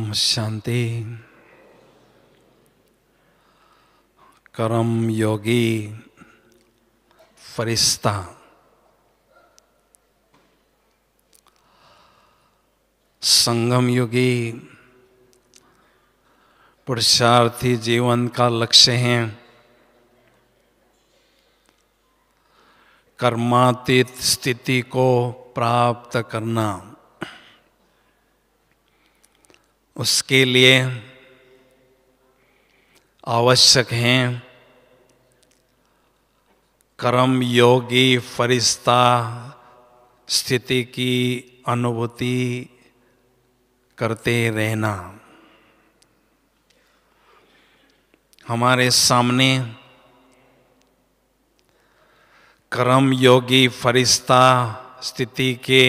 ओम शांति। कर्म योगी फरिश्ता। संगम योगी पुरुषार्थी जीवन का लक्ष्य है कर्मातीत स्थिति को प्राप्त करना। उसके लिए आवश्यक है कर्म योगी फरिश्ता स्थिति की अनुभूति करते रहना। हमारे सामने कर्म योगी फरिश्ता स्थिति के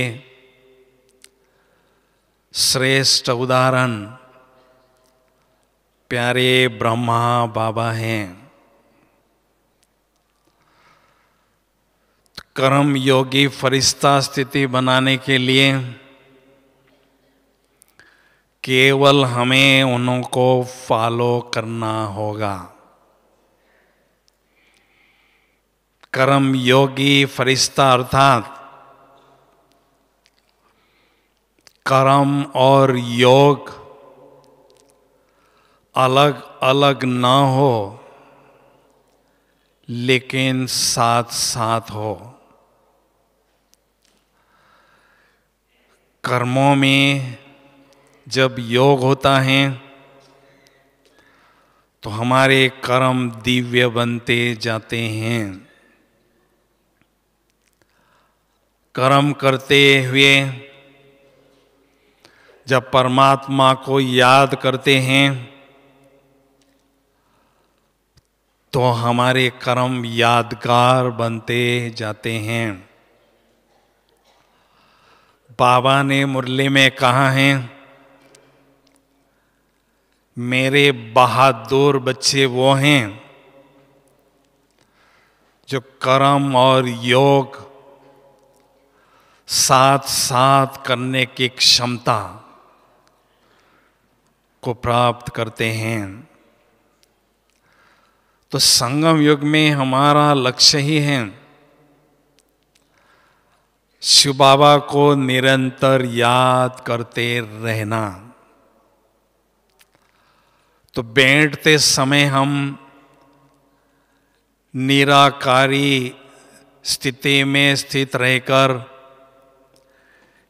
श्रेष्ठ उदाहरण प्यारे ब्रह्मा बाबा हैं। कर्म योगी फरिश्ता स्थिति बनाने के लिए केवल हमें उनको फॉलो करना होगा। कर्म योगी फरिश्ता अर्थात कर्म और योग अलग अलग ना हो लेकिन साथ साथ हो। कर्मों में जब योग होता है तो हमारे कर्म दिव्य बनते जाते हैं। कर्म करते हुए जब परमात्मा को याद करते हैं तो हमारे कर्म यादगार बनते जाते हैं। बाबा ने मुरली में कहा है, मेरे बहादुर बच्चे वो हैं जो कर्म और योग साथ साथ करने की क्षमता को प्राप्त करते हैं। तो संगम युग में हमारा लक्ष्य ही है शिव बाबा को निरंतर याद करते रहना। तो बैठते समय हम निराकारी स्थिति में स्थित रहकर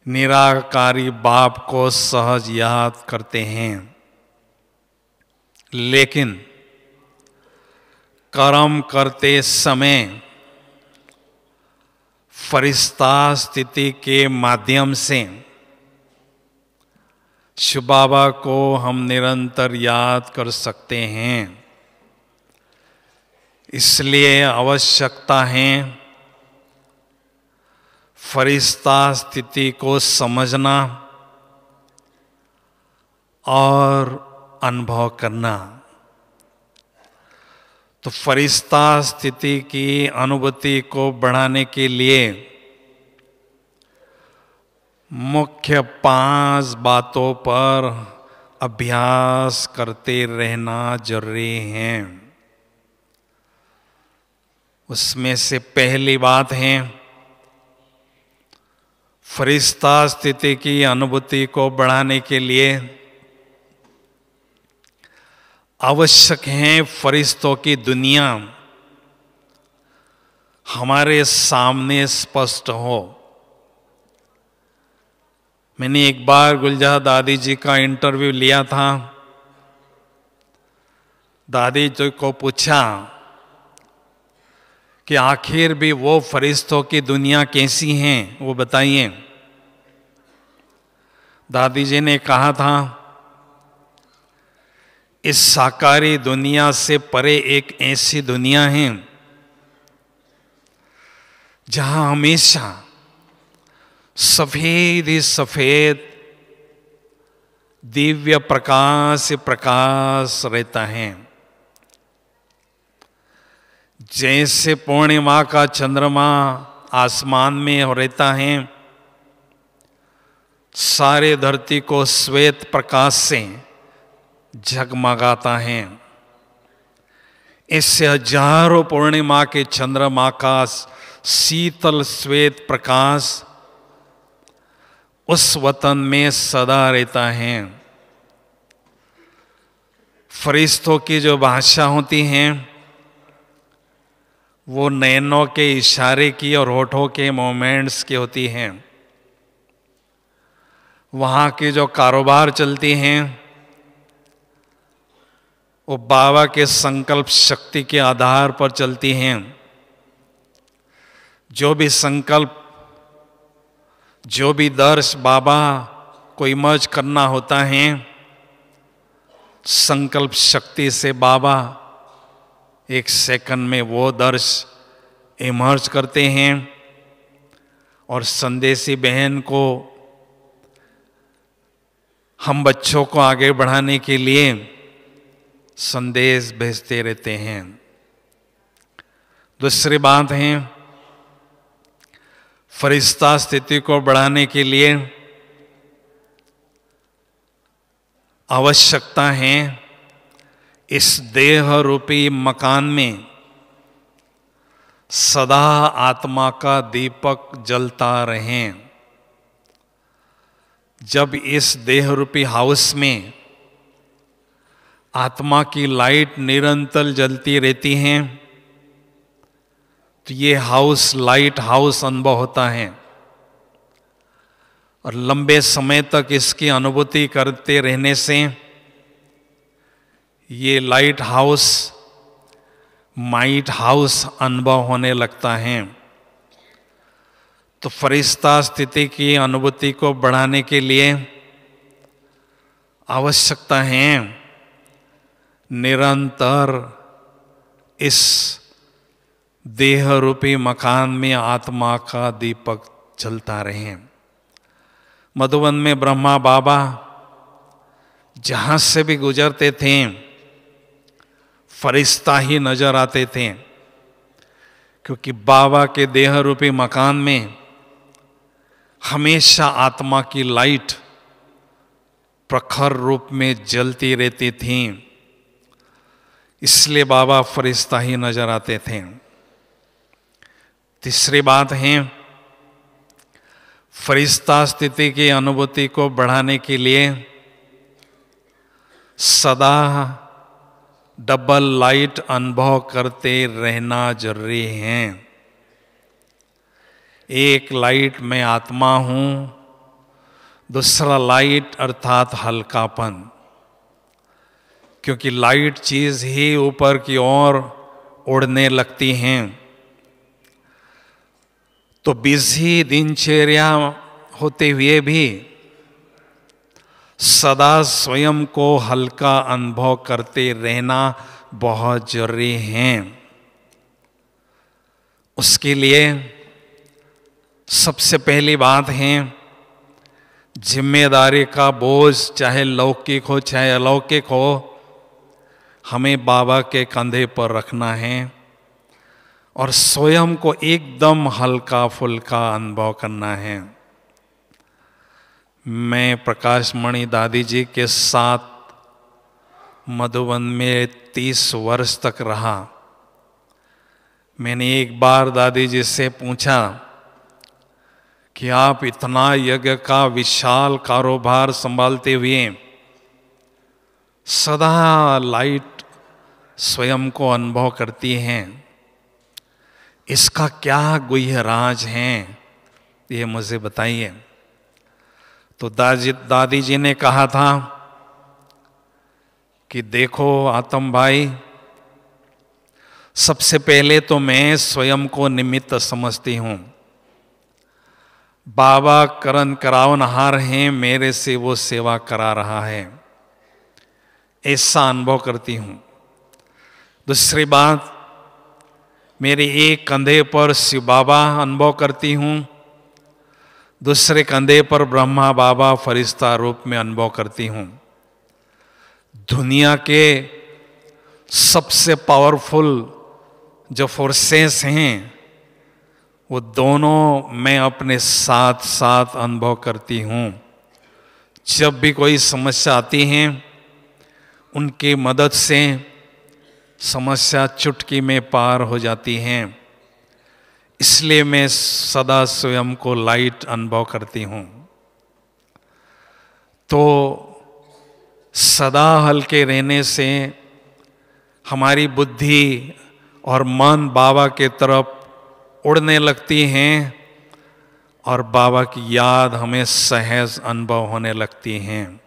निराकारी बाप को सहज याद करते हैं। लेकिन कर्म करते समय फरिश्ता स्थिति के माध्यम से शिव बाबा को हम निरंतर याद कर सकते हैं। इसलिए आवश्यकता है फरिश्ता स्थिति को समझना और अनुभव करना। तो फरिश्ता स्थिति की अनुभूति को बढ़ाने के लिए मुख्य 5 बातों पर अभ्यास करते रहना जरूरी है। उसमें से पहली बात है फरिश्ता स्थिति की अनुभूति को बढ़ाने के लिए आवश्यक है फरिश्तों की दुनिया हमारे सामने स्पष्ट हो। मैंने एक बार गुलजार दादी जी का इंटरव्यू लिया था। दादी जी को पूछा कि आखिर भी वो फरिश्तों की दुनिया कैसी हैं, वो बताइए। दादी जी ने कहा था, इस साकारी दुनिया से परे एक ऐसी दुनिया है जहां हमेशा सफेद ही सफेद दिव्य प्रकाश प्रकाश रहता है। जैसे पूर्णिमा का चंद्रमा आसमान में रहता है सारे धरती को श्वेत प्रकाश से झगमगाता है। इससे हजारों पूर्णिमा के चंद्रमा का शीतल श्वेत प्रकाश उस वतन में सदा रहता है। फरिश्तों की जो भाषा होती हैं वो नैनों के इशारे की और होठों के मोमेंट्स की होती हैं। वहाँ की जो कारोबार चलती हैं वो बाबा के संकल्प शक्ति के आधार पर चलती हैं। जो भी संकल्प, जो भी दर्श बाबा को इमर्ज करना होता है, संकल्प शक्ति से बाबा एक सेकंड में वो दर्श इमर्ज करते हैं और संदेशी बहन को, हम बच्चों को आगे बढ़ाने के लिए संदेश भेजते रहते हैं। दूसरी बात है, फरिश्ता स्थिति को बढ़ाने के लिए आवश्यकता है इस देह रूपी मकान में सदा आत्मा का दीपक जलता रहे। जब इस देह रूपी हाउस में आत्मा की लाइट निरंतर जलती रहती है तो ये हाउस लाइट हाउस अनुभव होता है और लंबे समय तक इसकी अनुभूति करते रहने से ये लाइट हाउस माइट हाउस अनुभव होने लगता है। तो फरिश्ता स्थिति की अनुभूति को बढ़ाने के लिए आवश्यकता है निरंतर इस देह रूपी मकान में आत्मा का दीपक जलता रहे। मधुबन में ब्रह्मा बाबा जहां से भी गुजरते थे फरिश्ता ही नजर आते थे, क्योंकि बाबा के देह रूपी मकान में हमेशा आत्मा की लाइट प्रखर रूप में जलती रहती थी, इसलिए बाबा फरिश्ता ही नजर आते थे। तीसरी बात है, फरिश्ता स्थिति की अनुभूति को बढ़ाने के लिए सदा डबल लाइट अनुभव करते रहना जरूरी है। एक लाइट में आत्मा हूं, दूसरा लाइट अर्थात हल्कापन, क्योंकि लाइट चीज ही ऊपर की ओर उड़ने लगती हैं। तो बिजी दिनचर्या होते हुए भी सदा स्वयं को हल्का अनुभव करते रहना बहुत जरूरी है। उसके लिए सबसे पहली बात है जिम्मेदारी का बोझ, चाहे लौकिक हो चाहे अलौकिक हो, हमें बाबा के कंधे पर रखना है और स्वयं को एकदम हल्का फुल्का अनुभव करना है। मैं प्रकाश मणि दादी जी के साथ मधुबन में 30 वर्ष तक रहा। मैंने एक बार दादी जी से पूछा कि आप इतना यज्ञ का विशाल कारोबार संभालते हुए सदा लाइट स्वयं को अनुभव करती हैं, इसका क्या गुह्य राज है, ये मुझे बताइए। तो दादी जी ने कहा था कि देखो आतम भाई, सबसे पहले तो मैं स्वयं को निमित्त समझती हूं। बाबा करण करावनहार हैं, मेरे से वो सेवा करा रहा है, ऐसा अनुभव करती हूं। दूसरी बात, मेरे एक कंधे पर शिव बाबा अनुभव करती हूं, दूसरे कंधे पर ब्रह्मा बाबा फरिश्ता रूप में अनुभव करती हूं। दुनिया के सबसे पावरफुल जो फोर्सेस हैं वो दोनों मैं अपने साथ साथ अनुभव करती हूं। जब भी कोई समस्या आती है उनकी मदद से समस्या चुटकी में पार हो जाती है। इसलिए मैं सदा स्वयं को लाइट अनुभव करती हूँ। तो सदा हल्के रहने से हमारी बुद्धि और मन बाबा के तरफ उड़ने लगती हैं और बाबा की याद हमें सहज अनुभव होने लगती हैं।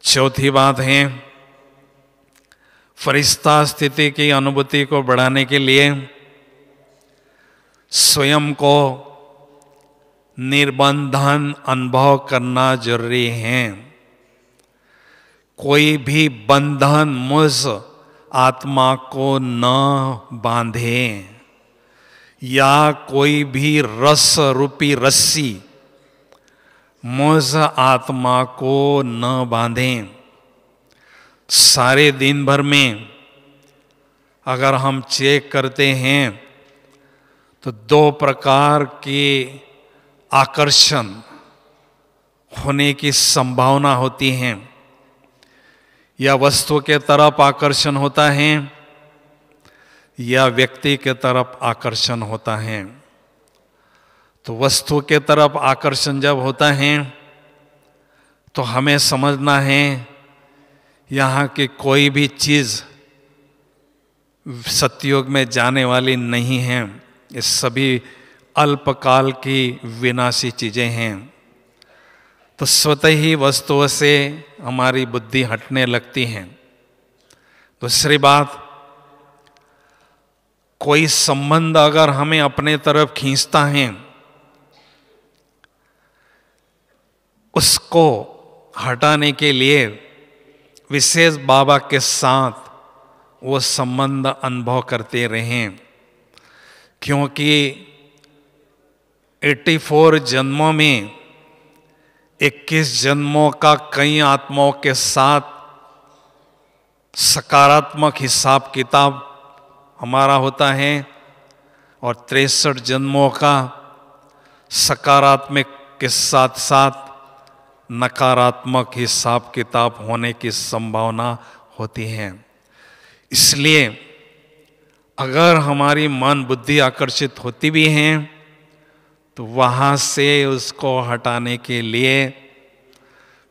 चौथी बात है, फरिश्ता स्थिति की अनुभूति को बढ़ाने के लिए स्वयं को निर्बंधन अनुभव करना जरूरी है। कोई भी बंधन मुझ आत्मा को न बांधे या कोई भी रस रूपी रस्सी मुझ आत्मा को न बांधे। सारे दिन भर में अगर हम चेक करते हैं तो दो प्रकार के आकर्षण होने की संभावना होती है। या वस्तु के तरफ आकर्षण होता है या व्यक्ति के तरफ आकर्षण होता है। तो वस्तु के तरफ आकर्षण जब होता है तो हमें समझना है यहाँ की कोई भी चीज़ सतयुग में जाने वाली नहीं है। ये सभी अल्पकाल की विनाशी चीज़ें हैं। तो स्वतः ही वस्तुओं से हमारी बुद्धि हटने लगती है। दूसरी बात, कोई संबंध अगर हमें अपने तरफ खींचता है उसको हटाने के लिए विशेष बाबा के साथ वो संबंध अनुभव करते रहें। क्योंकि 84 जन्मों में 21 जन्मों का कई आत्माओं के साथ सकारात्मक हिसाब किताब हमारा होता है और 63 जन्मों का सकारात्मक के साथ साथ नकारात्मक हिसाब किताब होने की संभावना होती है। इसलिए अगर हमारी मन बुद्धि आकर्षित होती भी हैं तो वहाँ से उसको हटाने के लिए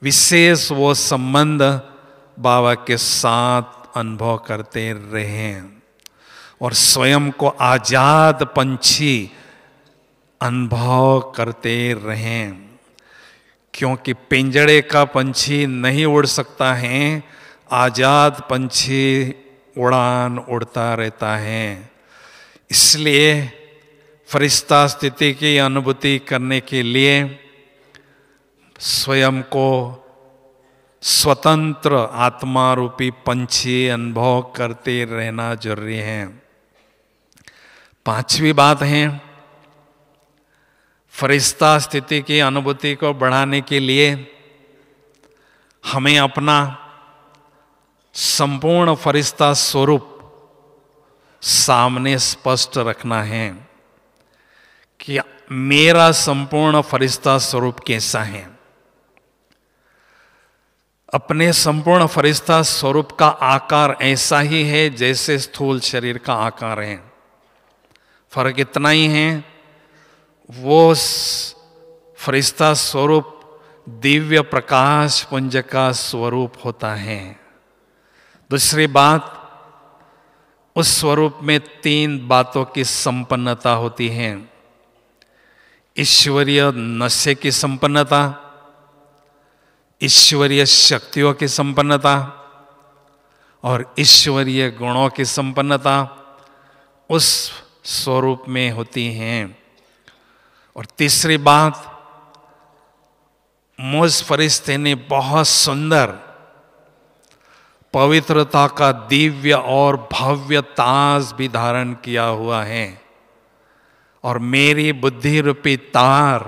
विशेष वो संबंध बाबा के साथ अनुभव करते रहें और स्वयं को आजाद पंछी अनुभव करते रहें। क्योंकि पिंजड़े का पंछी नहीं उड़ सकता है, आजाद पंछी उड़ान उड़ता रहता है। इसलिए फरिश्ता स्थिति की अनुभूति करने के लिए स्वयं को स्वतंत्र आत्मा रूपी पंछी अनुभव करते रहना जरूरी है। पांचवी बात है, फरिश्ता स्थिति की अनुभूति को बढ़ाने के लिए हमें अपना संपूर्ण फरिश्ता स्वरूप सामने स्पष्ट रखना है कि मेरा संपूर्ण फरिश्ता स्वरूप कैसा है। अपने संपूर्ण फरिश्ता स्वरूप का आकार ऐसा ही है जैसे स्थूल शरीर का आकार है। फर्क इतना ही है, वो फरिश्ता स्वरूप दिव्य प्रकाश पुंज का स्वरूप होता है। दूसरी बात, उस स्वरूप में 3 बातों की संपन्नता होती है। ईश्वरीय नशे की संपन्नता, ईश्वरीय शक्तियों की संपन्नता और ईश्वरीय गुणों की संपन्नता उस स्वरूप में होती हैं। और तीसरी बात, मुझ फरिश्ते ने बहुत सुंदर पवित्रता का दिव्य और भव्य ताज भी धारण किया हुआ है और मेरी बुद्धि रूपी तार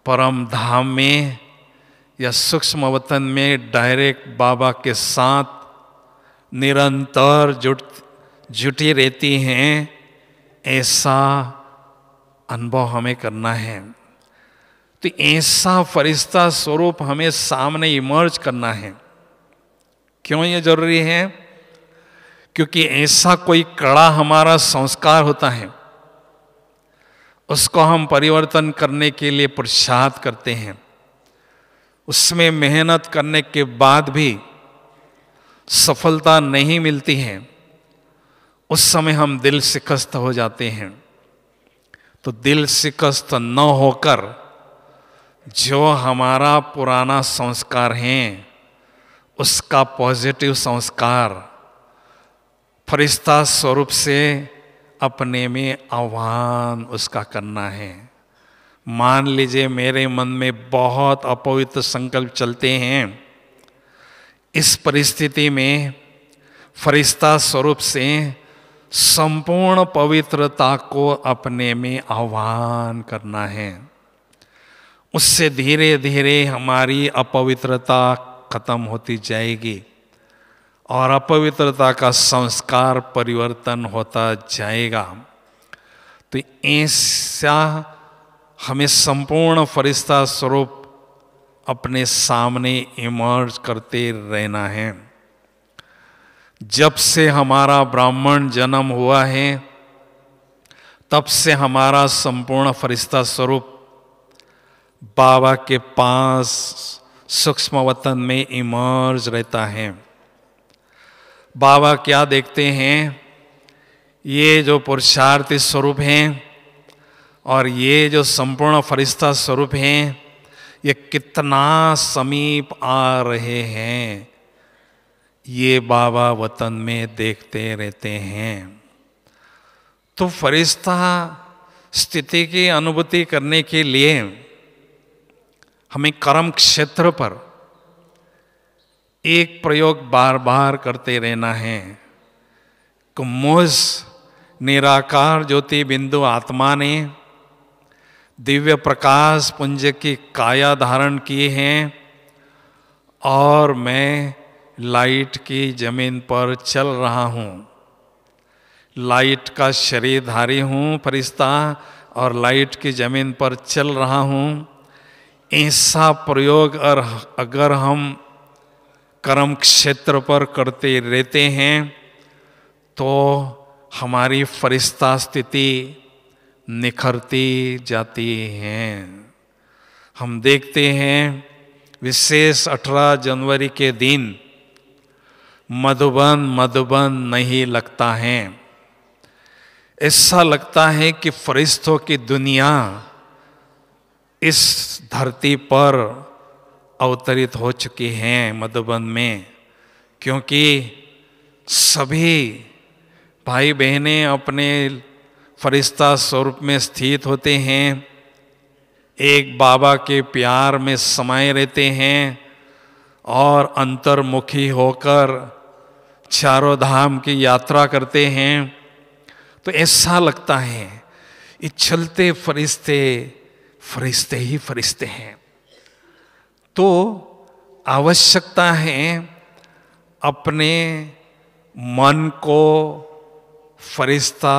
परम धाम में या सूक्ष्म वतन में डायरेक्ट बाबा के साथ निरंतर जुटी रहती हैं। ऐसा अनुभव हमें करना है। तो ऐसा फरिश्ता स्वरूप हमें सामने इमर्ज करना है। क्यों ये जरूरी है? क्योंकि ऐसा कोई कड़ा हमारा संस्कार होता है, उसको हम परिवर्तन करने के लिए पुरुषार्थ करते हैं, उसमें मेहनत करने के बाद भी सफलता नहीं मिलती है, उस समय हम दिल शिकस्त हो जाते हैं। तो दिल शिकस्त न होकर जो हमारा पुराना संस्कार है उसका पॉजिटिव संस्कार फरिश्ता स्वरूप से अपने में आह्वान उसका करना है। मान लीजिए मेरे मन में बहुत अपवित्र संकल्प चलते हैं, इस परिस्थिति में फरिश्ता स्वरूप से संपूर्ण पवित्रता को अपने में आह्वान करना है। उससे धीरे धीरे हमारी अपवित्रता खत्म होती जाएगी और अपवित्रता का संस्कार परिवर्तन होता जाएगा। तो ऐसा हमें संपूर्ण फरिश्ता स्वरूप अपने सामने इमर्ज करते रहना है। जब से हमारा ब्राह्मण जन्म हुआ है तब से हमारा संपूर्ण फरिश्ता स्वरूप बाबा के पास सूक्ष्म वतन में इमर्ज रहता है। बाबा क्या देखते हैं? ये जो पुरुषार्थी स्वरूप हैं और ये जो संपूर्ण फरिश्ता स्वरूप हैं, ये कितना समीप आ रहे हैं, ये बाबा वतन में देखते रहते हैं। तो फरिश्ता स्थिति की अनुभूति करने के लिए हमें कर्म क्षेत्र पर एक प्रयोग बार बार करते रहना है कि मुझ निराकार ज्योति बिंदु आत्मा ने दिव्य प्रकाश पुंज की काया धारण की है और मैं लाइट की जमीन पर चल रहा हूँ। लाइट का शरीरधारी हूँ फरिश्ता और लाइट की जमीन पर चल रहा हूँ। ऐसा प्रयोग अगर हम कर्म क्षेत्र पर करते रहते हैं तो हमारी फरिश्ता स्थिति निखरती जाती है। हम देखते हैं विशेष 18 जनवरी के दिन मधुबन नहीं लगता है। ऐसा लगता है कि फरिश्तों की दुनिया इस धरती पर अवतरित हो चुकी हैं मधुबन में, क्योंकि सभी भाई बहनें अपने फरिश्ता स्वरूप में स्थित होते हैं, एक बाबा के प्यार में समाये रहते हैं और अंतर्मुखी होकर चारों धाम की यात्रा करते हैं। तो ऐसा लगता है ये चलते फरिश्ते फरिश्ते ही फरिश्ते हैं। तो आवश्यकता है अपने मन को फरिश्ता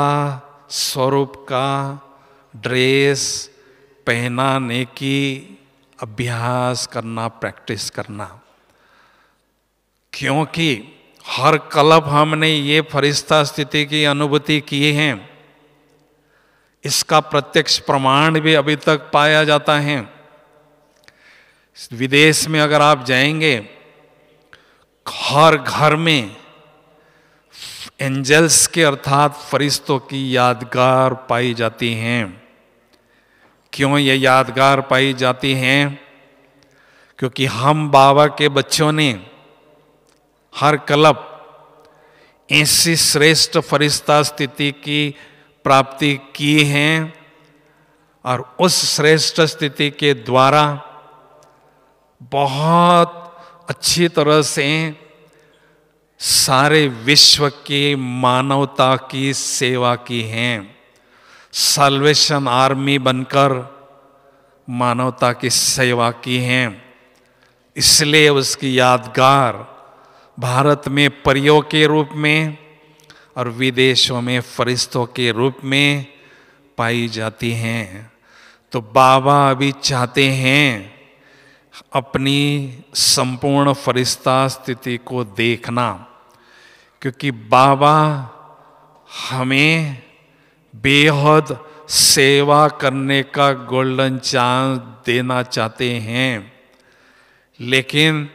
स्वरूप का ड्रेस पहनाने की अभ्यास करना, प्रैक्टिस करना। क्योंकि हर कल्प हमने ये फरिश्ता स्थिति की अनुभूति की है, इसका प्रत्यक्ष प्रमाण भी अभी तक पाया जाता है। विदेश में अगर आप जाएंगे, हर घर में एंजल्स के अर्थात फरिश्तों की यादगार पाई जाती हैं। क्यों ये यादगार पाई जाती हैं? क्योंकि हम बाबा के बच्चों ने हर कल्प ऐसी श्रेष्ठ फरिश्ता स्थिति की प्राप्ति की है और उस श्रेष्ठ स्थिति के द्वारा बहुत अच्छी तरह से सारे विश्व की मानवता की सेवा की है। साल्वेशन आर्मी बनकर मानवता की सेवा की है। इसलिए उसकी यादगार भारत में परियों के रूप में और विदेशों में फरिश्तों के रूप में पाई जाती हैं। तो बाबा अभी चाहते हैं अपनी संपूर्ण फरिश्ता स्थिति को देखना, क्योंकि बाबा हमें बेहद सेवा करने का गोल्डन चांस देना चाहते हैं। लेकिन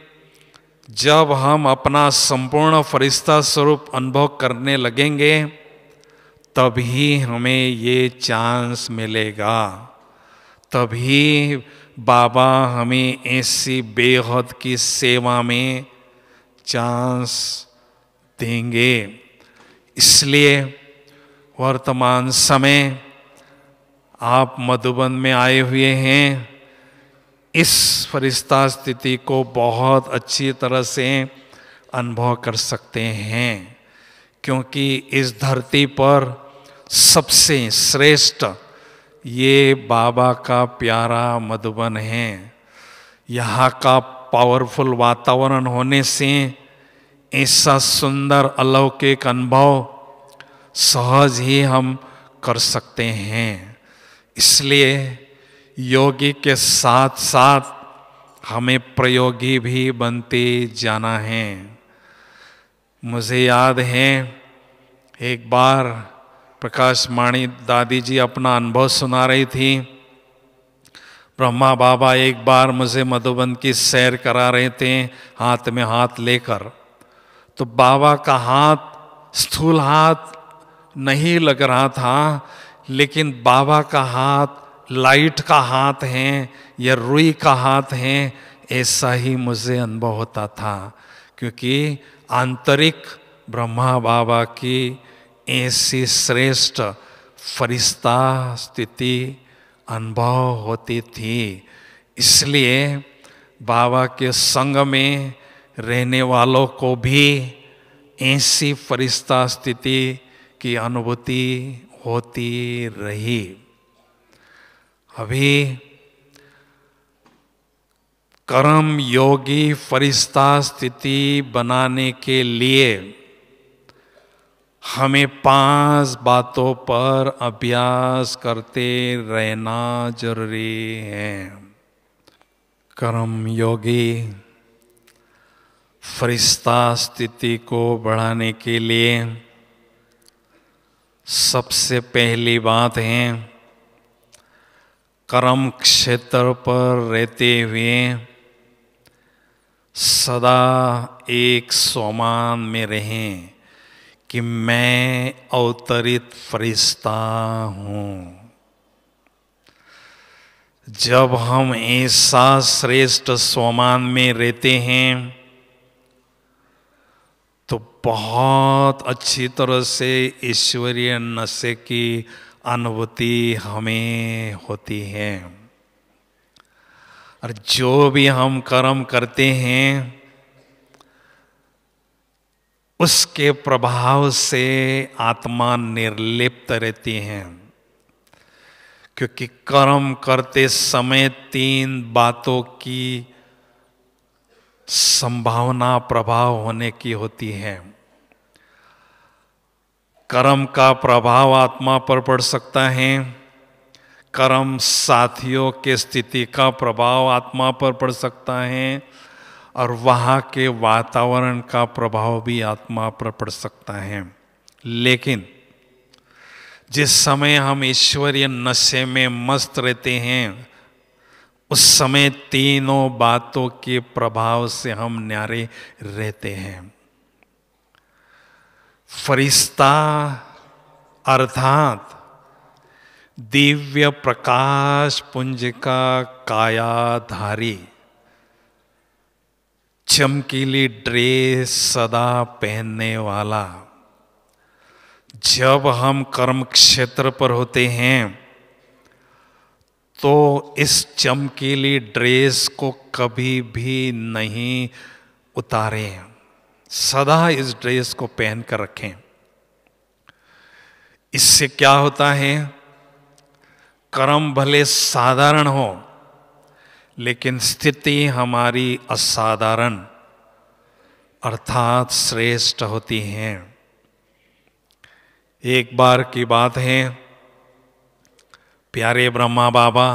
जब हम अपना संपूर्ण फरिश्ता स्वरूप अनुभव करने लगेंगे तभी हमें ये चांस मिलेगा, तभी बाबा हमें ऐसी बेहद की सेवा में चांस देंगे। इसलिए वर्तमान समय आप मधुबन में आए हुए हैं, इस फरिश्ता स्थिति को बहुत अच्छी तरह से अनुभव कर सकते हैं, क्योंकि इस धरती पर सबसे श्रेष्ठ ये बाबा का प्यारा मधुबन है। यहाँ का पावरफुल वातावरण होने से ऐसा सुंदर अलौकिक अनुभव सहज ही हम कर सकते हैं। इसलिए योगी के साथ साथ हमें प्रयोगी भी बनते जाना है। मुझे याद है एक बार प्रकाश माणी दादी जी अपना अनुभव सुना रही थी। ब्रह्मा बाबा एक बार मुझे मधुबन की सैर करा रहे थे हाथ में हाथ लेकर। तो बाबा का हाथ स्थूल हाथ नहीं लग रहा था, लेकिन बाबा का हाथ लाइट का हाथ है या रुई का हाथ है, ऐसा ही मुझे अनुभव होता था, क्योंकि आंतरिक ब्रह्मा बाबा की ऐसी श्रेष्ठ फरिश्ता स्थिति अनुभव होती थी। इसलिए बाबा के संग में रहने वालों को भी ऐसी फरिश्ता स्थिति की अनुभूति होती रही। अभी कर्म योगी फरिश्ता स्थिति बनाने के लिए हमें 5 बातों पर अभ्यास करते रहना जरूरी है। कर्म योगी फरिश्ता स्थिति को बढ़ाने के लिए सबसे पहली बात है, कर्म क्षेत्र पर रहते हुए सदा एक सोमान में रहें कि मैं अवतरित फरिश्ता हूँ। जब हम ऐसा श्रेष्ठ सोमान में रहते हैं तो बहुत अच्छी तरह से ईश्वरीय नशे की अनुभूति हमें होती है। और जो भी हम कर्म करते हैं उसके प्रभाव से आत्मा निर्लिप्त रहती है, क्योंकि कर्म करते समय 3 बातों की संभावना प्रभाव होने की होती है। कर्म का प्रभाव आत्मा पर पड़ सकता है, कर्म साथियों के स्थिति का प्रभाव आत्मा पर पड़ सकता है, और वहाँ के वातावरण का प्रभाव भी आत्मा पर पड़ सकता है। लेकिन जिस समय हम ईश्वरीय नशे में मस्त रहते हैं उस समय तीनों बातों के प्रभाव से हम न्यारे रहते हैं। फरिश्ता अर्थात दिव्य प्रकाश पुंज का कायाधारी, चमकीली ड्रेस सदा पहनने वाला। जब हम कर्म क्षेत्र पर होते हैं तो इस चमकीली ड्रेस को कभी भी नहीं उतारें, सदा इस ड्रेस को पहन कर रखें। इससे क्या होता है, कर्म भले साधारण हो लेकिन स्थिति हमारी असाधारण अर्थात श्रेष्ठ होती है। एक बार की बात है, प्यारे ब्रह्मा बाबा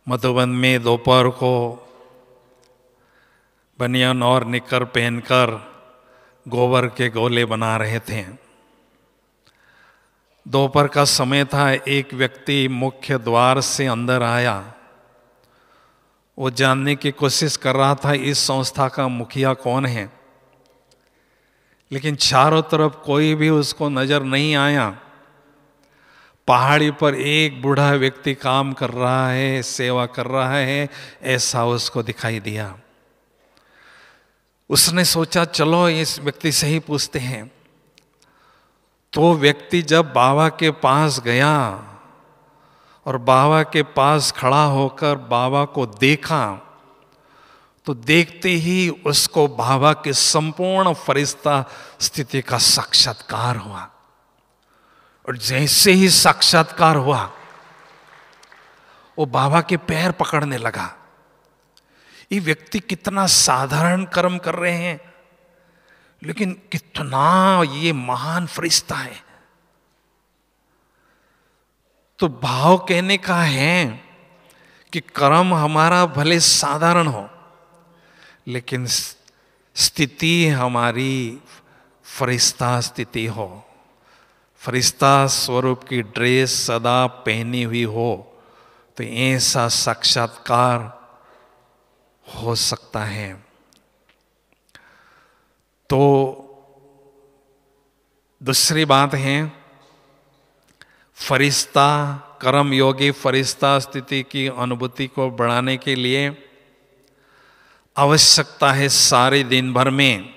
मधुबन में दोपहर को बनियान और निकर पहनकर गोबर के गोले बना रहे थे। दोपहर का समय था। एक व्यक्ति मुख्य द्वार से अंदर आया। वो जानने की कोशिश कर रहा था इस संस्था का मुखिया कौन है, लेकिन चारों तरफ कोई भी उसको नजर नहीं आया। पहाड़ी पर एक बूढ़ा व्यक्ति काम कर रहा है, सेवा कर रहा है, ऐसा उसको दिखाई दिया। उसने सोचा चलो इस व्यक्ति से ही पूछते हैं। तो व्यक्ति जब बाबा के पास गया और बाबा के पास खड़ा होकर बाबा को देखा, तो देखते ही उसको बाबा की संपूर्ण फरिश्ता स्थिति का साक्षात्कार हुआ। और जैसे ही साक्षात्कार हुआ, वो बाबा के पैर पकड़ने लगा। ये व्यक्ति कितना साधारण कर्म कर रहे हैं, लेकिन कितना ये महान फरिश्ता है। तो भाव कहने का है कि कर्म हमारा भले साधारण हो, लेकिन स्थिति हमारी फरिश्ता स्थिति हो, फरिश्ता स्वरूप की ड्रेस सदा पहनी हुई हो, तो ऐसा साक्षात्कार हो सकता है। तो दूसरी बात है, फरिश्ता कर्म योगी फरिश्ता स्थिति की अनुभूति को बढ़ाने के लिए आवश्यकता है सारे दिन भर में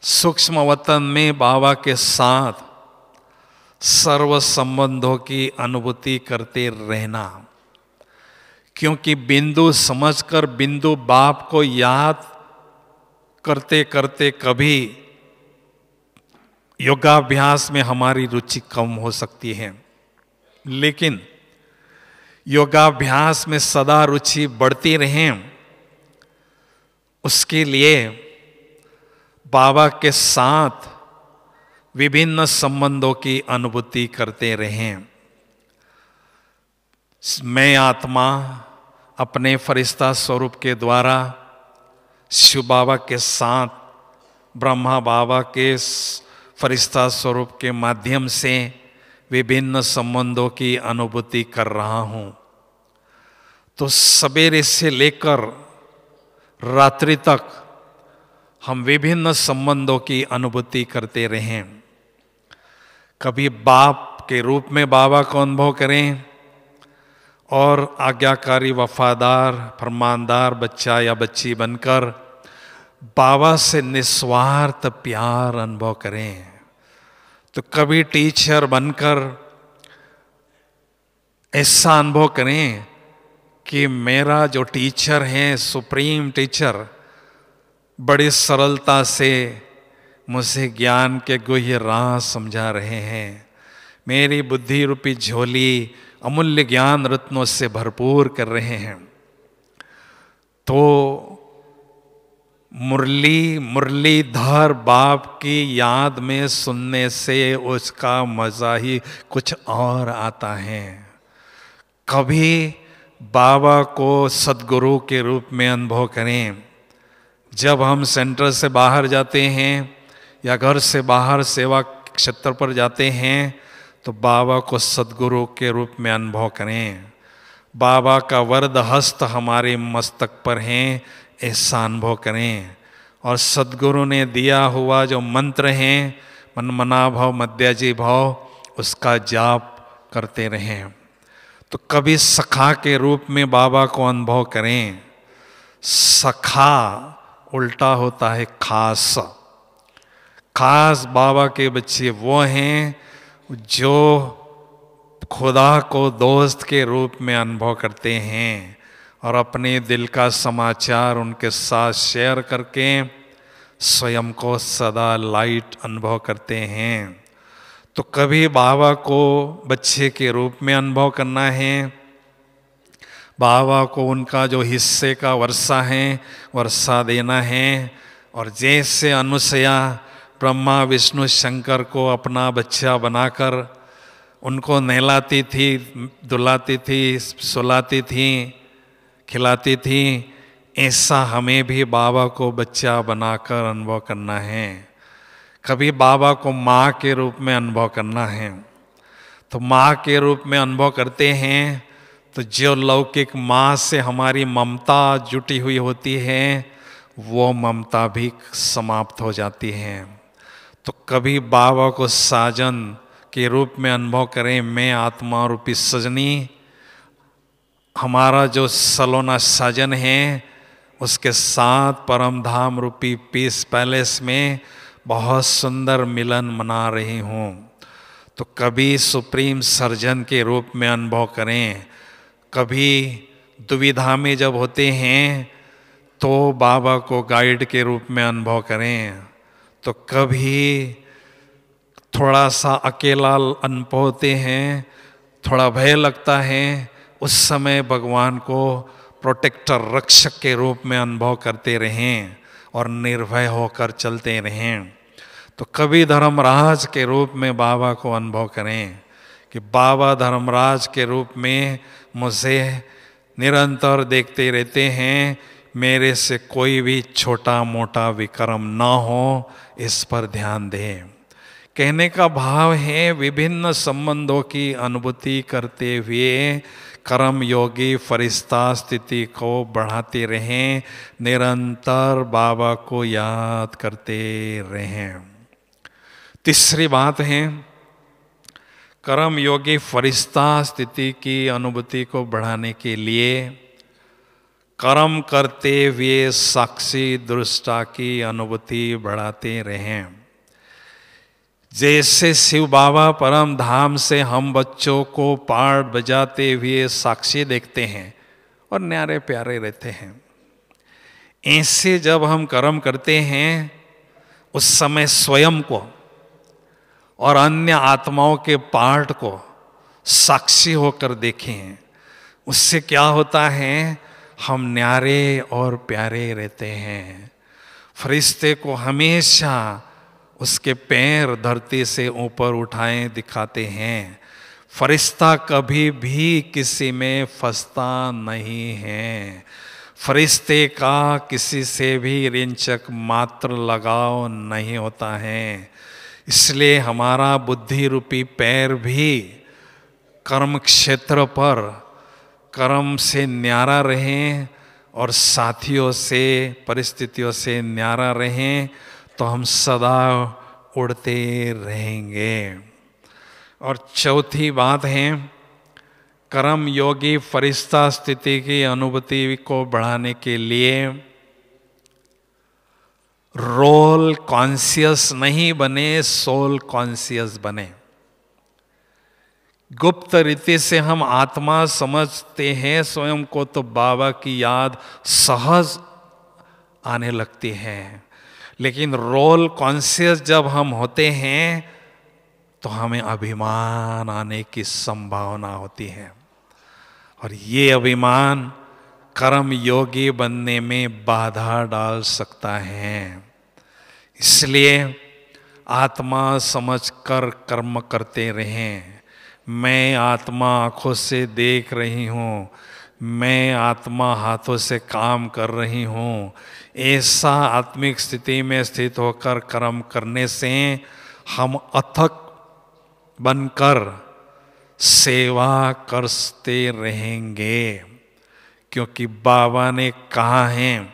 सूक्ष्म वतन में बाबा के साथ सर्व संबंधों की अनुभूति करते रहना। क्योंकि बिंदु समझकर बिंदु बाप को याद करते करते कभी योगाभ्यास में हमारी रुचि कम हो सकती है, लेकिन योगाभ्यास में सदा रुचि बढ़ती रहे, उसके लिए बाबा के साथ विभिन्न संबंधों की अनुभूति करते रहें। मैं आत्मा अपने फरिश्ता स्वरूप के द्वारा शिव बाबा के साथ ब्रह्मा बाबा के फरिश्ता स्वरूप के माध्यम से विभिन्न संबंधों की अनुभूति कर रहा हूँ। तो सवेरे से लेकर रात्रि तक हम विभिन्न संबंधों की अनुभूति करते रहें। कभी बाप के रूप में बाबा को अनुभव करें और आज्ञाकारी वफादार फरमानदार बच्चा या बच्ची बनकर बाबा से निस्वार्थ प्यार अनुभव करें। तो कभी टीचर बनकर ऐसा अनुभव करें कि मेरा जो टीचर है सुप्रीम टीचर बड़ी सरलता से मुझे ज्ञान के गुह्य राह समझा रहे हैं। मेरी बुद्धि रूपी झोली अमूल्य ज्ञान रत्नों से भरपूर कर रहे हैं। तो मुरलीधर बाप की याद में सुनने से उसका मजा ही कुछ और आता है। कभी बाबा को सद्गुरु के रूप में अनुभव करें। जब हम सेंटर से बाहर जाते हैं या घर से बाहर सेवा क्षेत्र पर जाते हैं, तो बाबा को सद्गुरु के रूप में अनुभव करें। बाबा का वरद हस्त हमारे मस्तक पर है, ऐसा अनुभव करें। और सद्गुरु ने दिया हुआ जो मंत्र है मनमना भव मध्याजी भव, उसका जाप करते रहें। तो कभी सखा के रूप में बाबा को अनुभव करें। सखा उल्टा होता है खास। खास बाबा के बच्चे वो हैं जो खुदा को दोस्त के रूप में अनुभव करते हैं और अपने दिल का समाचार उनके साथ शेयर करके स्वयं को सदा लाइट अनुभव करते हैं। तो कभी बाबा को बच्चे के रूप में अनुभव करना है, बाबा को उनका जो हिस्से का वर्षा है वर्षा देना है। और जैसे अनुसया ब्रह्मा विष्णु शंकर को अपना बच्चा बनाकर उनको नहलाती थी, दुलाती थी, सुलाती थी, खिलाती थी। ऐसा हमें भी बाबा को बच्चा बनाकर अनुभव करना है। कभी बाबा को माँ के रूप में अनुभव करना है। तो माँ के रूप में अनुभव करते हैं तो जो लौकिक माँ से हमारी ममता जुटी हुई होती है वो ममता भी समाप्त हो जाती है। तो कभी बाबा को साजन के रूप में अनुभव करें। मैं आत्मा रूपी सजनी, हमारा जो सलोना साजन है उसके साथ परम धाम रूपी पीस पैलेस में बहुत सुंदर मिलन मना रही हूँ। तो कभी सुप्रीम सर्जन के रूप में अनुभव करें। कभी दुविधा में जब होते हैं तो बाबा को गाइड के रूप में अनुभव करें। तो कभी थोड़ा सा अकेला अनुभव होते हैं, थोड़ा भय लगता है, उस समय भगवान को प्रोटेक्टर, रक्षक के रूप में अनुभव करते रहें और निर्भय होकर चलते रहें। तो कभी धर्मराज के रूप में बाबा को अनुभव करें कि बाबा धर्मराज के रूप में मुझे निरंतर देखते रहते हैं, मेरे से कोई भी छोटा मोटा विक्रम ना हो, इस पर ध्यान दें। कहने का भाव है विभिन्न संबंधों की अनुभूति करते हुए कर्म योगी फरिश्ता स्थिति को बढ़ाते रहें, निरंतर बाबा को याद करते रहें। तीसरी बात है, कर्म योगी फरिश्ता स्थिति की अनुभूति को बढ़ाने के लिए कर्म करते हुए साक्षी दृष्टा की अनुभूति बढ़ाते रहें। जैसे शिव बाबा परम धाम से हम बच्चों को पाठ बजाते हुए साक्षी देखते हैं और न्यारे प्यारे रहते हैं, ऐसे जब हम कर्म करते हैं उस समय स्वयं को और अन्य आत्माओं के पाठ को साक्षी होकर देखें। उससे क्या होता है, हम न्यारे और प्यारे रहते हैं। फरिश्ते को हमेशा उसके पैर धरती से ऊपर उठाए दिखाते हैं। फरिश्ता कभी भी किसी में फंसता नहीं है। फरिश्ते का किसी से भी रिंचक मात्र लगाव नहीं होता है। इसलिए हमारा बुद्धि रूपी पैर भी कर्म क्षेत्र पर कर्म से न्यारा रहें और साथियों से, परिस्थितियों से न्यारा रहें, तो हम सदा उड़ते रहेंगे। और चौथी बात है, कर्म योगी फरिश्ता स्थिति की अनुभूति को बढ़ाने के लिए रोल कॉन्शियस नहीं बने, सोल कॉन्शियस बने। गुप्त रीति से हम आत्मा समझते हैं स्वयं को, तो बाबा की याद सहज आने लगती है। लेकिन रोल कॉन्शियस जब हम होते हैं तो हमें अभिमान आने की संभावना होती है, और ये अभिमान कर्म योगी बनने में बाधा डाल सकता है। इसलिए आत्मा समझकर कर्म करते रहें। मैं आत्मा आँखों से देख रही हूँ, मैं आत्मा हाथों से काम कर रही हूँ, ऐसा आत्मिक स्थिति में स्थित होकर कर्म करने से हम अथक बनकर सेवा करते रहेंगे। क्योंकि बाबा ने कहा है,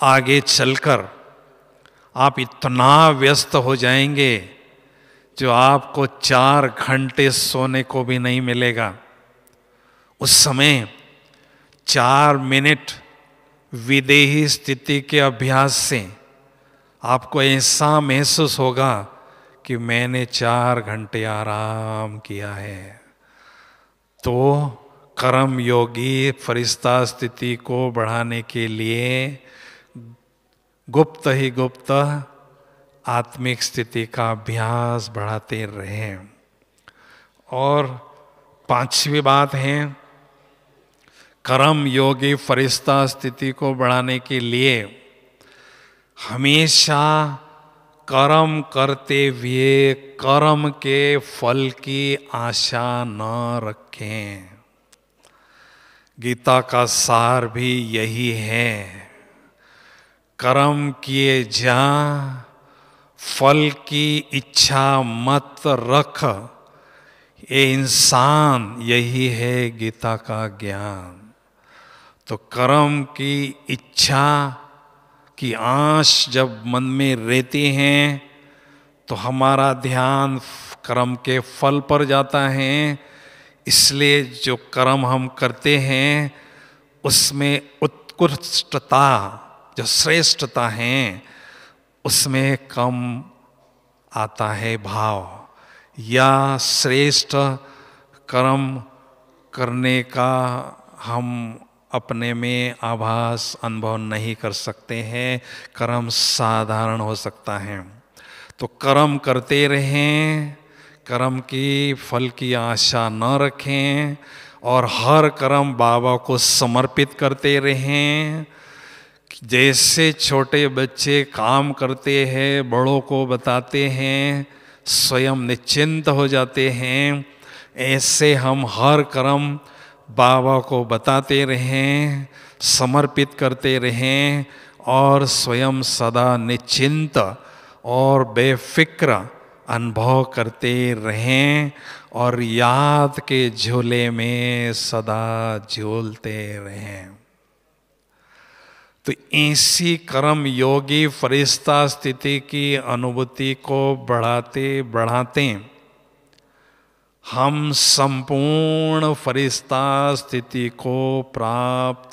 आगे चलकर आप इतना व्यस्त हो जाएंगे जो आपको 4 घंटे सोने को भी नहीं मिलेगा। उस समय 4 मिनट विदेही स्थिति के अभ्यास से आपको ऐसा महसूस होगा कि मैंने 4 घंटे आराम किया है। तो कर्म योगी फरिश्ता स्थिति को बढ़ाने के लिए गुप्त ही गुप्त आत्मिक स्थिति का अभ्यास बढ़ाते रहें। और 5वीं बात है, कर्म योगी फरिश्ता स्थिति को बढ़ाने के लिए हमेशा कर्म करते हुए कर्म के फल की आशा न रखें। गीता का सार भी यही है, कर्म किए जा, फल की इच्छा मत रख। ये इंसान, यही है गीता का ज्ञान। तो कर्म की इच्छा की आश जब मन में रहती है तो हमारा ध्यान कर्म के फल पर जाता है। इसलिए जो कर्म हम करते हैं उसमें उत्कृष्टता, जो श्रेष्ठता है, उसमें कम आता है भाव, या श्रेष्ठ कर्म करने का हम अपने में आभास अनुभव नहीं कर सकते हैं। कर्म साधारण हो सकता है। तो कर्म करते रहें, कर्म की फल की आशा न रखें, और हर कर्म बाबा को समर्पित करते रहें। जैसे छोटे बच्चे काम करते हैं, बड़ों को बताते हैं, स्वयं निश्चिंत हो जाते हैं, ऐसे हम हर कर्म बाबा को बताते रहें, समर्पित करते रहें, और स्वयं सदा निश्चिंत और बेफिक्र अनुभव करते रहें, और याद के झूले में सदा झूलते रहें। तो ऐसी कर्म योगी फरिश्ता स्थिति की अनुभूति को बढ़ाते बढ़ाते हम संपूर्ण फरिश्ता स्थिति को प्राप्त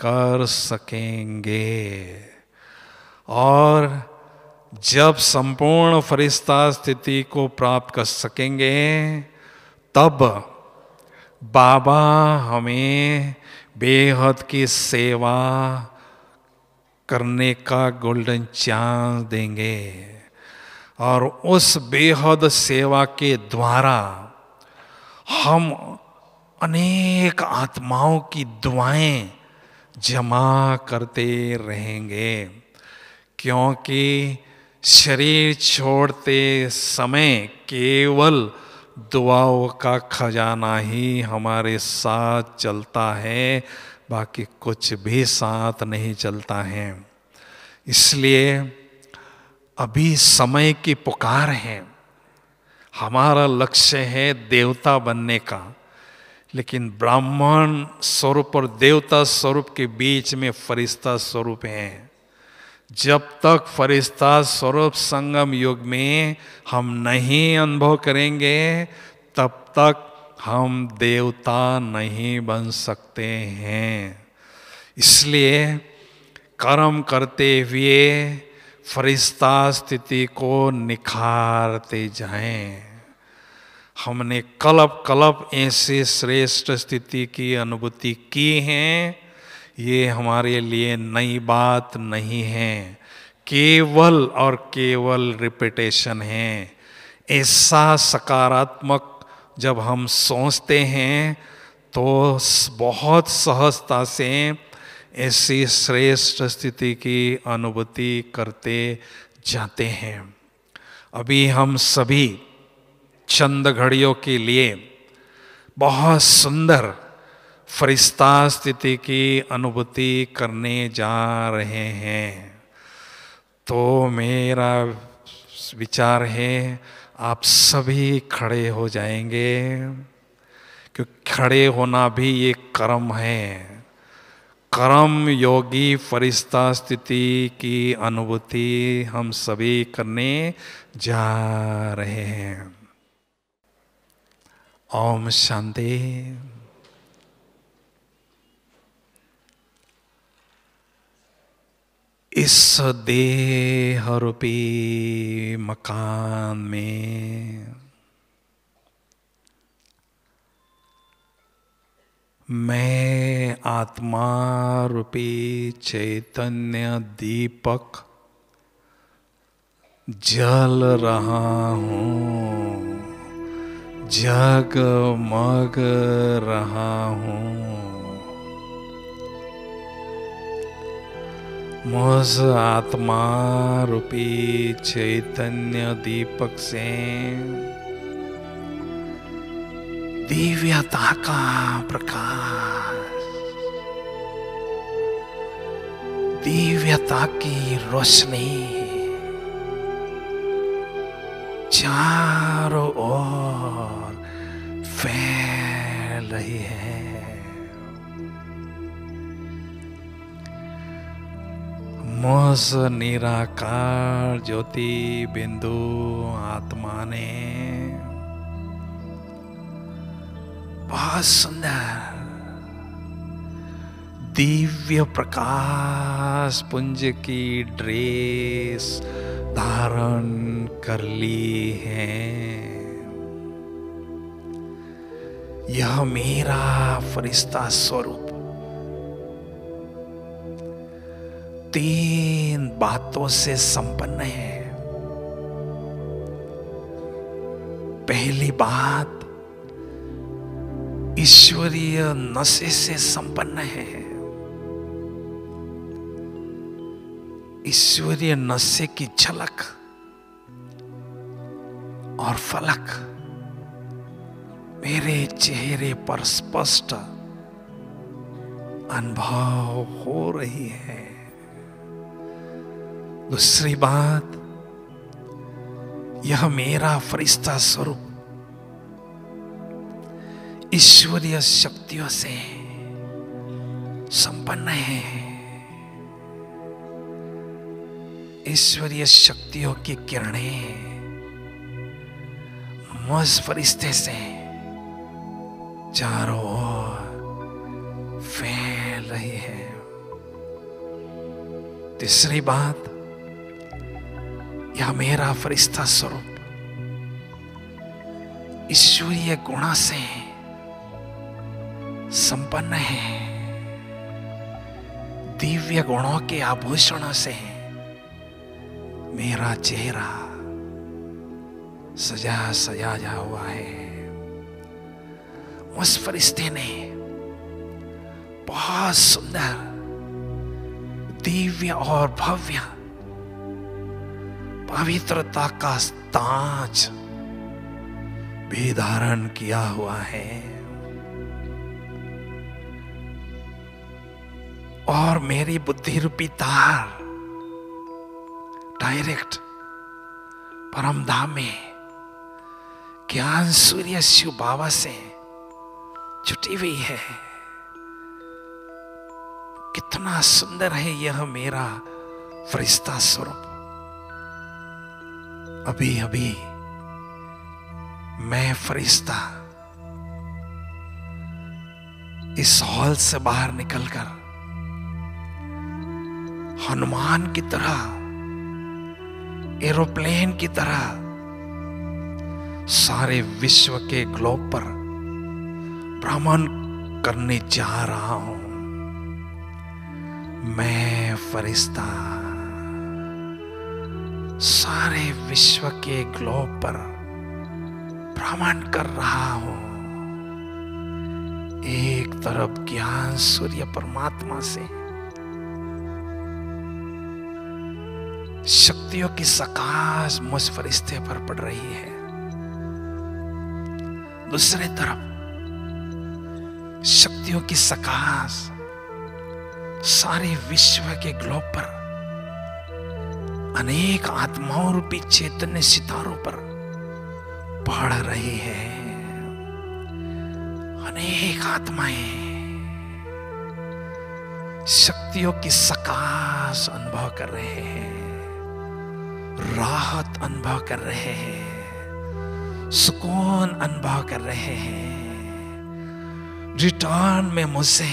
कर सकेंगे। और जब संपूर्ण फरिश्ता स्थिति को प्राप्त कर सकेंगे, तब बाबा हमें बेहद की सेवा करने का गोल्डन चांस देंगे। और उस बेहद सेवा के द्वारा हम अनेक आत्माओं की दुआएं जमा करते रहेंगे, क्योंकि शरीर छोड़ते समय केवल दुआओं का खजाना ही हमारे साथ चलता है, बाकी कुछ भी साथ नहीं चलता है। इसलिए अभी समय की पुकार है। हमारा लक्ष्य है देवता बनने का, लेकिन ब्राह्मण स्वरूप और देवता स्वरूप के बीच में फरिश्ता स्वरूप है। जब तक फरिश्ता स्वरूप संगम युग में हम नहीं अनुभव करेंगे, तब तक हम देवता नहीं बन सकते हैं। इसलिए कर्म करते हुए फरिश्ता स्थिति को निखारते जाएं। हमने कल्प कल्प ऐसे श्रेष्ठ स्थिति की अनुभूति की है। ये हमारे लिए नई बात नहीं है, केवल और केवल रिपीटेशन है। ऐसा सकारात्मक जब हम सोचते हैं तो बहुत सहजता से ऐसी श्रेष्ठ स्थिति की अनुभूति करते जाते हैं। अभी हम सभी चंद घड़ियों के लिए बहुत सुंदर फरिश्ता स्थिति की अनुभूति करने जा रहे हैं। तो मेरा विचार है आप सभी खड़े हो जाएंगे, क्योंकि खड़े होना भी एक कर्म है। कर्म योगी फरिश्ता स्थिति की अनुभूति हम सभी करने जा रहे हैं। ओम शांति। इस देह रूपी मकान में मैं आत्मा रूपी चैतन्य दीपक जल रहा हूँ, जगमग रहा हूँ। मुझ आत्मा रूपी चैतन्य दीपक से दिव्यता का प्रकाश, दिव्यता की रोशनी चारों ओर फैल रही है। मुझ निराकार ज्योति बिंदु आत्मा ने बहुत सुंदर दिव्य प्रकाश पुंज की ड्रेस धारण कर ली है। यह मेरा फरिश्ता स्वरूप 3 बातों से संपन्न है। पहली बात, ईश्वरीय नशे से संपन्न है। ईश्वरीय नशे की झलक और फलक मेरे चेहरे पर स्पष्ट अनुभव हो रही है। दूसरी बात, यह मेरा फरिश्ता स्वरूप ईश्वरीय शक्तियों से संपन्न है। ईश्वरीय शक्तियों की किरणें मुझ फरिश्ते से चारों ओर फैल रही है। तीसरी बात, यह मेरा फरिश्ता स्वरूप ईश्वरीय गुणों से संपन्न है। दिव्य गुणों के आभूषणों से मेरा चेहरा सजा हुआ है। उस फरिश्ते ने बहुत सुंदर दिव्य और भव्य पवित्रता का ताज भी धारण किया हुआ है। और मेरी बुद्धि रूपी तार डायरेक्ट परम धाम में ज्ञान सूर्य शिव बाबा से जुटी हुई है। कितना सुंदर है यह मेरा फरिश्ता स्वरूप। अभी अभी मैं फरिश्ता इस हॉल से बाहर निकलकर हनुमान की तरह, एरोप्लेन की तरह सारे विश्व के ग्लोब पर भ्रमण करने जा रहा हूं। मैं फरिश्ता सारे विश्व के ग्लोब पर भ्रमण कर रहा हूं। एक तरफ ज्ञान सूर्य परमात्मा से शक्तियों की सकाश मुझ फरिश्ते पर पड़ रही है, दूसरे तरफ शक्तियों की सकाश सारे विश्व के ग्लोब पर अनेक आत्माओं रूपी चैतन्य सितारों पर पड़ रही है। अनेक आत्माएं शक्तियों की सकाश अनुभव कर रहे हैं, राहत अनुभव कर रहे हैं, सुकून अनुभव कर रहे हैं। रिटर्न में मुझे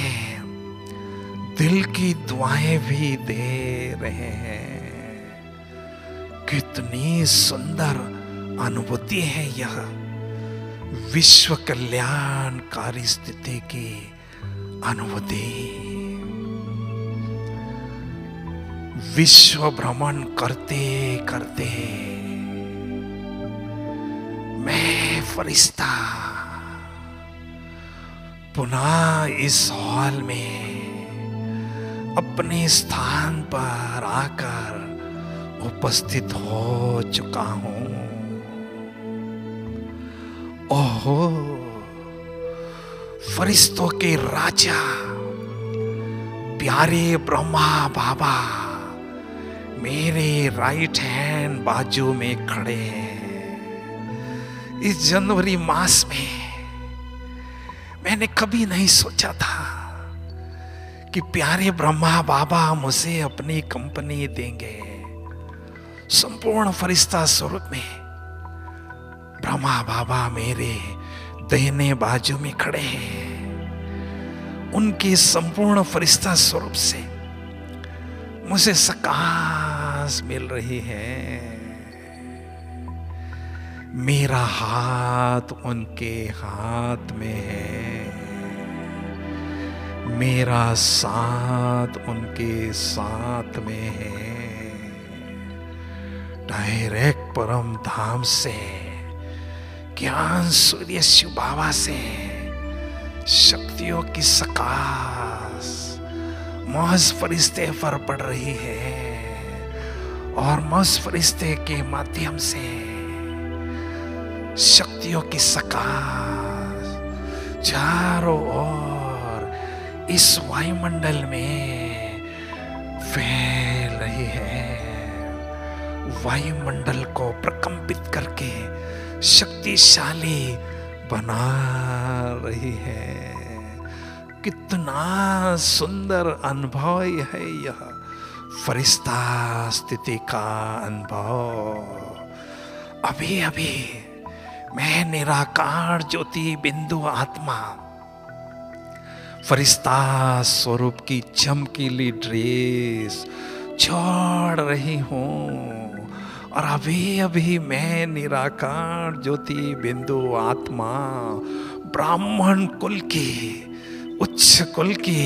दिल की दुआएं भी दे रहे हैं। कितनी सुंदर अनुभूति है यह विश्व कल्याणकारी स्थिति की अनुभूति। विश्व भ्रमण करते करते मैं फरिश्ता पुनः इस हॉल में अपने स्थान पर आकर उपस्थित हो चुका हूं। ओहो, फरिश्तों के राजा प्यारे ब्रह्मा बाबा मेरे राइट हैंड बाजू में खड़े हैं। इस जनवरी मास में मैंने कभी नहीं सोचा था कि प्यारे ब्रह्मा बाबा मुझे अपनी कंपनी देंगे। संपूर्ण फरिश्ता स्वरूप में ब्रह्मा बाबा मेरे दाहिने बाजू में खड़े हैं। उनके संपूर्ण फरिश्ता स्वरूप से मुझे सकाश मिल रही है। मेरा हाथ उनके हाथ में है, मेरा साथ उनके साथ में है। डायरेक्ट परम धाम से, ज्ञान सूर्य शिव बाबा से शक्तियों की सकाश मौज फरिश्ते पर पड़ रही है और मौज फरिश्ते के माध्यम से शक्तियों की सकाश चारों ओर इस वायुमंडल में फैल रही है। वायुमंडल को प्रकंपित करके शक्तिशाली बना रही है। कितना सुंदर अनुभव है यह फरिश्ता स्थिति का अनुभव। अभी अभी मैं निराकार ज्योति बिंदु आत्मा फरिश्ता स्वरूप की चमकीली ड्रेस छोड़ रही हूं और अभी अभी मैं निराकार ज्योति बिंदु आत्मा ब्राह्मण कुल की, उच्च कुल की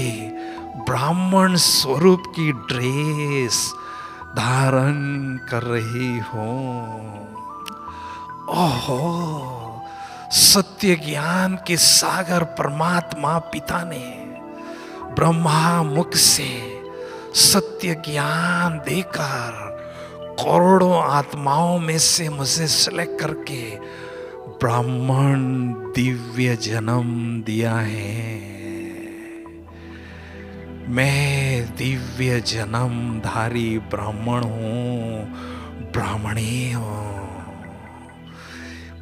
ब्राह्मण स्वरूप की ड्रेस धारण कर रही हूं। ओहो, सत्य ज्ञान के सागर परमात्मा पिता ने ब्रह्मा मुख से सत्य ज्ञान देकर करोड़ों आत्माओं में से मुझे सेलेक्ट करके ब्राह्मण दिव्य जन्म दिया है। मैं दिव्य जन्मधारी ब्राह्मण हूं, ब्राह्मणी हूं।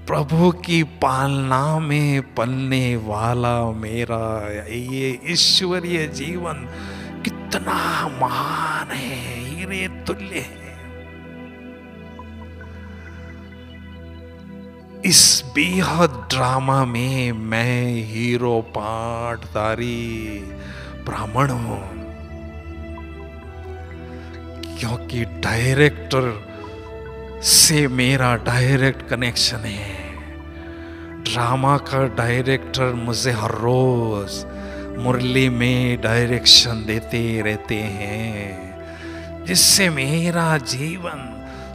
प्रभु की पालना में पलने वाला मेरा ये ईश्वरीय जीवन कितना महान है, हीरे तुल्य है। इस बेहद ड्रामा में मैं हीरो पाठधारी ब्राह्मण हूं, क्योंकि डायरेक्टर से मेरा डायरेक्ट कनेक्शन है। ड्रामा का डायरेक्टर मुझे हर रोज मुरली में डायरेक्शन देते रहते हैं, जिससे मेरा जीवन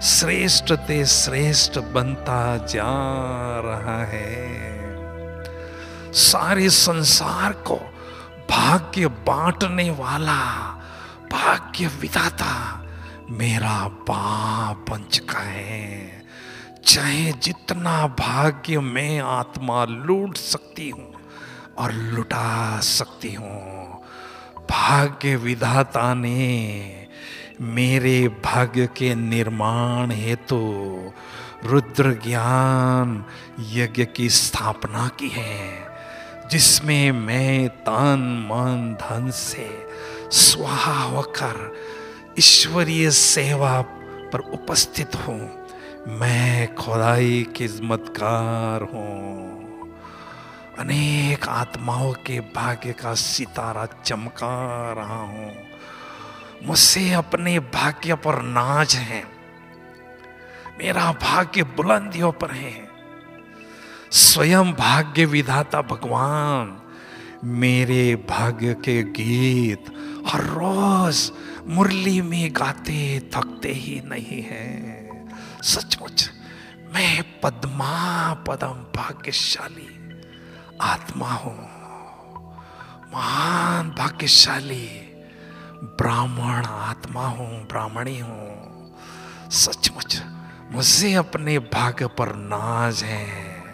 श्रेष्ठ ते श्रेष्ठ बनता जा रहा है। सारे संसार को भाग्य बांटने वाला भाग्य विधाता मेरा बाप बन चुका है। चाहे जितना भाग्य मैं आत्मा लूट सकती हूँ और लुटा सकती हूँ, भाग्य विधाता ने मेरे भाग्य के निर्माण हेतु रुद्र ज्ञान यज्ञ की स्थापना की है, जिसमें मैं तन मन धन से स्वाहा होकर ईश्वरीय सेवा पर उपस्थित हूँ। मैं खुदाई खिदमतगार हूँ। अनेक आत्माओं के भाग्य का सितारा चमका रहा हूँ। मुझसे अपने भाग्य पर नाज है। मेरा भाग्य बुलंदियों पर है। स्वयं भाग्य विधाता भगवान मेरे भाग्य के गीत हर रोज मुरली में गाते थकते ही नहीं है। सचमुच मैं पद्मा पदम भाग्यशाली आत्मा हूं, महान भाग्यशाली ब्राह्मण आत्मा हूं, ब्राह्मणी हूं। सचमुच मुझसे अपने भाग्य पर नाज है।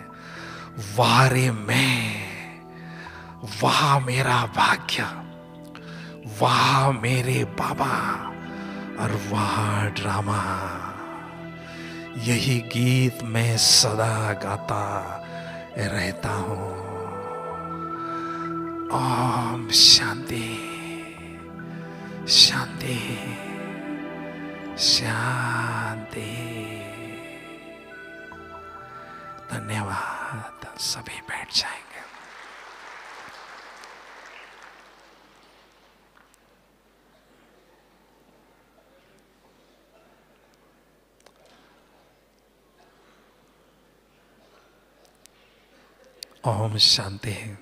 वाह रे मैं, वाह मेरा भाग्य, वाह मेरे बाबा, और वाह ड्रामा। यही गीत मैं सदा गाता रहता हूं। ओम शांति शांति शांति। धन्यवाद। सभी बैठ जाएंगे। ओम शांति।